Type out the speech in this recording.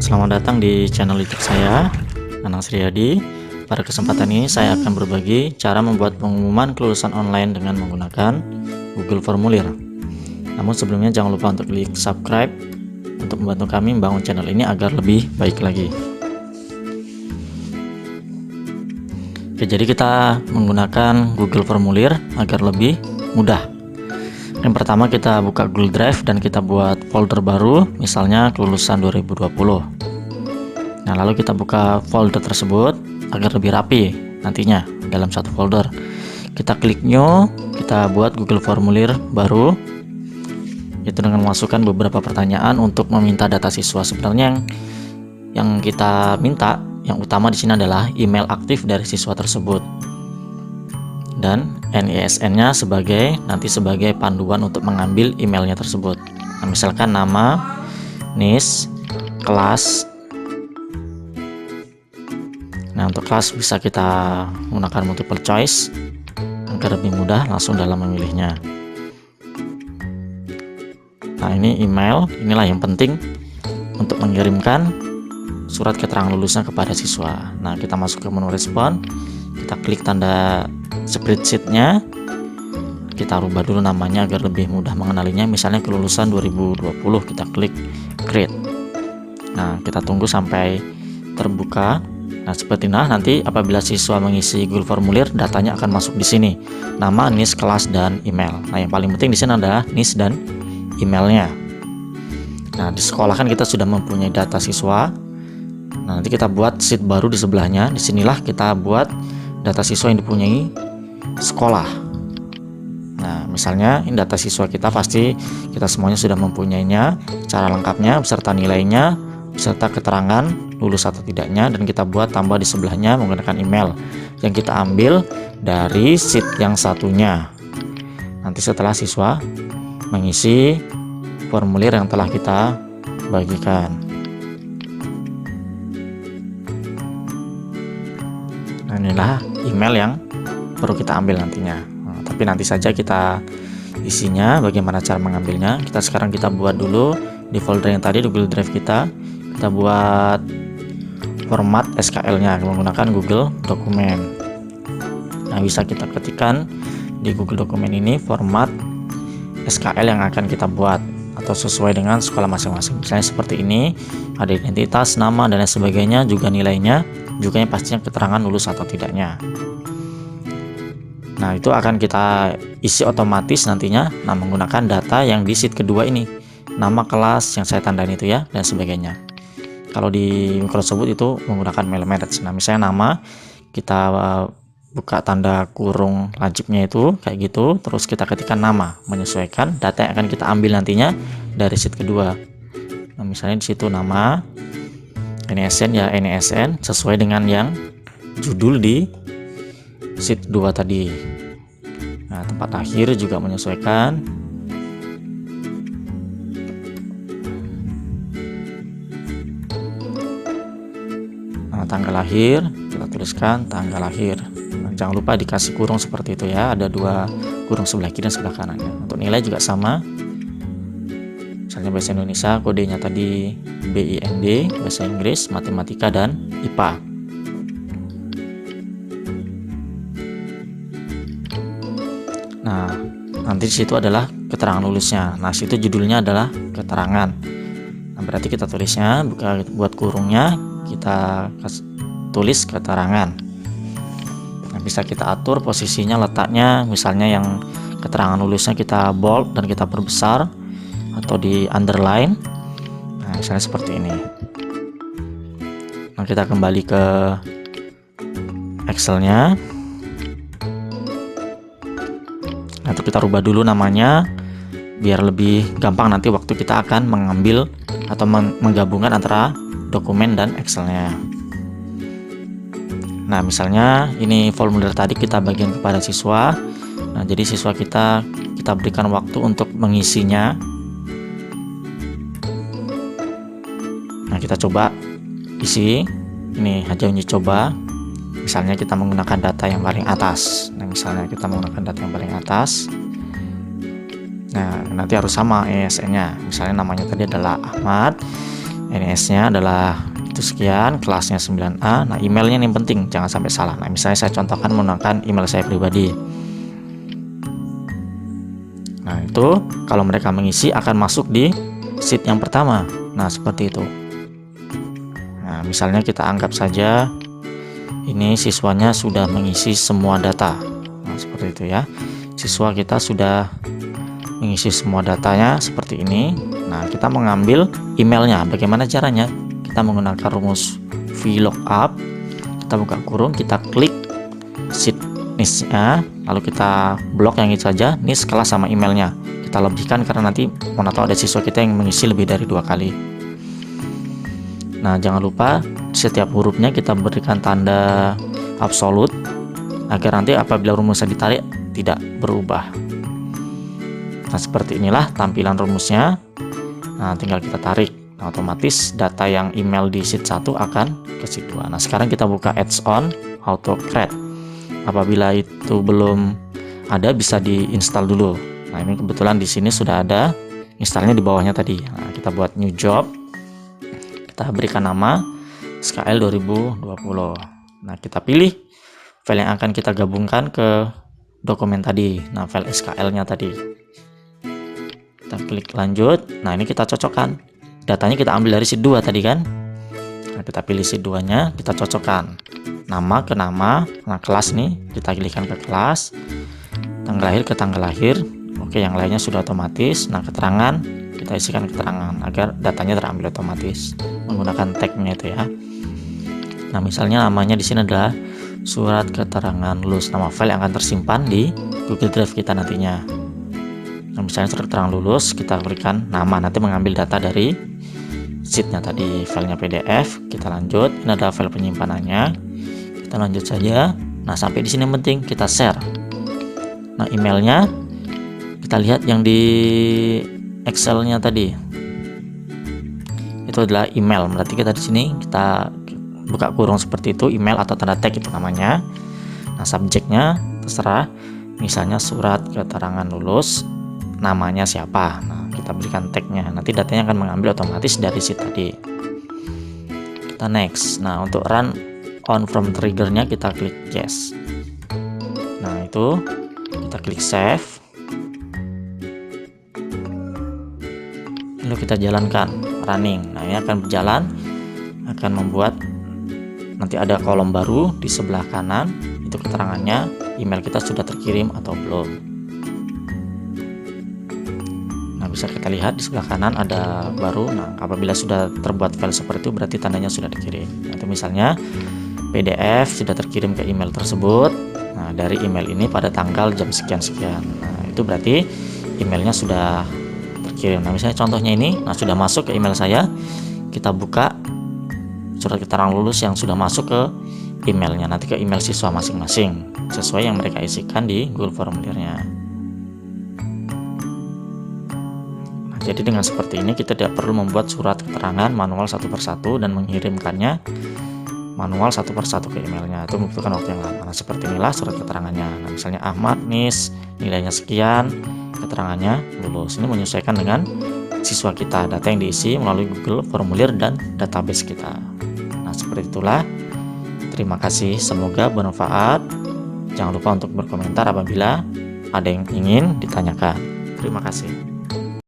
Selamat datang di channel YouTube saya, Anang Sriyadi. Pada kesempatan ini saya akan berbagi cara membuat pengumuman kelulusan online dengan menggunakan Google Formulir. Namun sebelumnya jangan lupa untuk klik subscribe untuk membantu kami membangun channel ini agar lebih baik lagi. Oke, jadi kita menggunakan Google Formulir agar lebih mudah. Yang pertama kita buka Google Drive dan kita buat folder baru, misalnya kelulusan 2020. Nah, lalu kita buka folder tersebut agar lebih rapi nantinya dalam satu folder. Kita klik new, kita buat Google Formulir baru. Itu dengan memasukkan beberapa pertanyaan untuk meminta data siswa. Sebenarnya yang kita minta yang utama di sini adalah email aktif dari siswa tersebut. Dan NISN-nya nanti sebagai panduan untuk mengambil emailnya tersebut. Nah, misalkan nama, NIS, kelas. Nah, untuk kelas bisa kita menggunakan multiple choice agar lebih mudah langsung dalam memilihnya. Nah, ini email, inilah yang penting untuk mengirimkan surat keterangan lulusnya kepada siswa. Nah, kita masuk ke menu respon, kita klik tanda spreadsheet-nya, kita rubah dulu namanya agar lebih mudah mengenalinya, misalnya kelulusan 2020, kita klik create. Nah, kita tunggu sampai terbuka. Nah, seperti ini nanti apabila siswa mengisi Google Formulir, datanya akan masuk di sini, nama, NIS, kelas, dan email. Nah, yang paling penting di sini adalah NIS dan emailnya. Nah, di sekolah kan kita sudah mempunyai data siswa. Nah, nanti kita buat sheet baru di sebelahnya. Disinilah kita buat data siswa yang dipunyai sekolah. Nah, misalnya ini data siswa kita, pasti kita semuanya sudah mempunyainya, cara lengkapnya beserta nilainya, beserta keterangan lulus atau tidaknya, dan kita buat tambah di sebelahnya menggunakan email yang kita ambil dari sheet yang satunya. Nanti setelah siswa mengisi formulir yang telah kita bagikan. Nah, inilah email yang perlu kita ambil nantinya. Nah, tapi nanti saja kita isinya bagaimana cara mengambilnya. Sekarang kita buat dulu di folder yang tadi di Google Drive kita buat format SKL-nya menggunakan Google Dokumen. Nah, bisa kita ketikkan di Google Dokumen ini format SKL yang akan kita buat atau sesuai dengan sekolah masing-masing. Misalnya seperti ini, ada identitas, nama, dan lain sebagainya, juga nilainya, juga yang pastinya keterangan lulus atau tidaknya. Nah, itu akan kita isi otomatis nantinya, nah menggunakan data yang di sheet kedua ini, nama, kelas yang saya tandain itu ya, dan sebagainya. Kalau di Microsoft itu menggunakan mail merge. Nah, misalnya nama, kita buka tanda kurung lancipnya itu kayak gitu, terus kita ketikkan nama, menyesuaikan data yang akan kita ambil nantinya dari sheet kedua. Nah, misalnya di situ nama, NISN ya NISN sesuai dengan yang judul di sheet 2 tadi. Nah, tempat akhir juga menyesuaikan. Nah, tanggal lahir kita tuliskan tanggal lahir. Nah, jangan lupa dikasih kurung seperti itu ya, ada 2 kurung sebelah kiri dan sebelah kanannya. Untuk nilai juga sama, misalnya bahasa Indonesia kodenya tadi BIND, bahasa Inggris, matematika, dan IPA. Nah, nanti di situ adalah keterangan lulusnya. Nah, situ judulnya adalah keterangan. Nah, berarti kita tulisnya buat kurungnya, kita tulis keterangan. Nah, bisa kita atur posisinya, letaknya, misalnya yang keterangan lulusnya kita bold dan kita perbesar atau di underline. Nah, misalnya seperti ini. Nah, kita kembali ke Excel-nya. Nanti kita rubah dulu namanya biar lebih gampang nanti waktu kita akan mengambil atau menggabungkan antara dokumen dan Excel-nya. Nah, misalnya ini formulir tadi kita bagikan kepada siswa. Nah, jadi siswa kita berikan waktu untuk mengisinya. Nah, kita coba isi. Ini hanya uji coba. Misalnya kita menggunakan data yang paling atas. Nah, misalnya kita menggunakan data yang paling atas. Nah, nanti harus sama ISN-nya. Misalnya namanya tadi adalah Ahmad, NS-nya adalah itu sekian, kelasnya 9A. Nah, emailnya yang penting jangan sampai salah. Nah, misalnya saya contohkan menggunakan email saya pribadi. Nah, itu kalau mereka mengisi akan masuk di sheet yang pertama. Nah, seperti itu. Nah, misalnya kita anggap saja ini siswanya sudah mengisi semua data. Nah, seperti itu ya. Siswa kita sudah mengisi semua datanya seperti ini. Nah, kita mengambil emailnya. Bagaimana caranya? Kita menggunakan rumus VLOOKUP. Kita buka kurung, kita klik sheet NIS-nya, lalu kita blok yang itu saja, NIS kelas sama emailnya. Kita lebihkan karena nanti mana tahu ada siswa kita yang mengisi lebih dari 2 kali. Nah, jangan lupa setiap hurufnya kita berikan tanda absolut agar nanti apabila rumusnya ditarik tidak berubah. Nah, seperti inilah tampilan rumusnya. Nah, tinggal kita tarik. Nah, otomatis data yang email di sheet 1 akan ke sheet 2. Nah, sekarang kita buka add-on AutoCreate. Apabila itu belum ada, bisa diinstal dulu. Nah, ini kebetulan di sini sudah ada, installnya di bawahnya tadi. Nah, kita buat new job. Kita berikan nama SKL 2020. Nah, kita pilih file yang akan kita gabungkan ke dokumen tadi. Nah, file SKL-nya tadi. Kita klik lanjut. Nah, ini kita cocokkan. Datanya kita ambil dari sheet 2 tadi kan. Nah, kita pilih sheet 2-nya, kita cocokkan. Nama ke nama. Nah, kelas nih, kita pilihkan ke kelas. Tanggal lahir ke tanggal lahir. Oke, yang lainnya sudah otomatis. Nah, keterangan, kita isikan keterangan agar datanya terambil otomatis menggunakan tag-nya itu ya. Nah, misalnya namanya di sini adalah surat keterangan lulus. Nama file yang akan tersimpan di Google Drive kita nantinya. Nah, misalnya surat keterangan lulus, kita berikan nama, nanti mengambil data dari sheetnya tadi, filenya PDF. Kita lanjut, ini ada file penyimpanannya, kita lanjut saja. Nah, sampai di sini yang penting kita share. Nah, emailnya kita lihat yang di Excel-nya tadi itu adalah email, berarti kita di sini kita buka kurung seperti itu, email atau tanda tag itu namanya. Nah, subjeknya terserah, misalnya surat keterangan lulus, namanya siapa. Nah, kita berikan tagnya, nanti datanya akan mengambil otomatis dari sheet tadi. Kita next. Nah, untuk run on from triggernya kita klik yes. Nah, itu kita klik save, lalu kita jalankan running. Nah, ini akan berjalan, akan membuat nanti ada kolom baru di sebelah kanan, itu keterangannya email kita sudah terkirim atau belum. Nah, bisa kita lihat di sebelah kanan ada baru. Nah, apabila sudah terbuat file seperti itu berarti tandanya sudah dikirim. Atau misalnya PDF sudah terkirim ke email tersebut. Nah, dari email ini pada tanggal jam sekian-sekian. Nah, itu berarti emailnya sudah terkirim. Nah, misalnya contohnya ini, nah sudah masuk ke email saya. Kita buka surat keterangan lulus yang sudah masuk ke emailnya, nanti ke email siswa masing-masing sesuai yang mereka isikan di Google formulirnya. Nah, jadi dengan seperti ini kita tidak perlu membuat surat keterangan manual satu persatu dan mengirimkannya manual satu persatu ke emailnya, itu membutuhkan waktu yang lama. Nah, seperti inilah surat keterangannya. Nah, misalnya Ahmad NIS nilainya sekian, keterangannya lulus. Ini menyesuaikan dengan siswa kita, data yang diisi melalui Google formulir dan database kita. Nah, seperti itulah. Terima kasih, semoga bermanfaat. Jangan lupa untuk berkomentar apabila ada yang ingin ditanyakan. Terima kasih.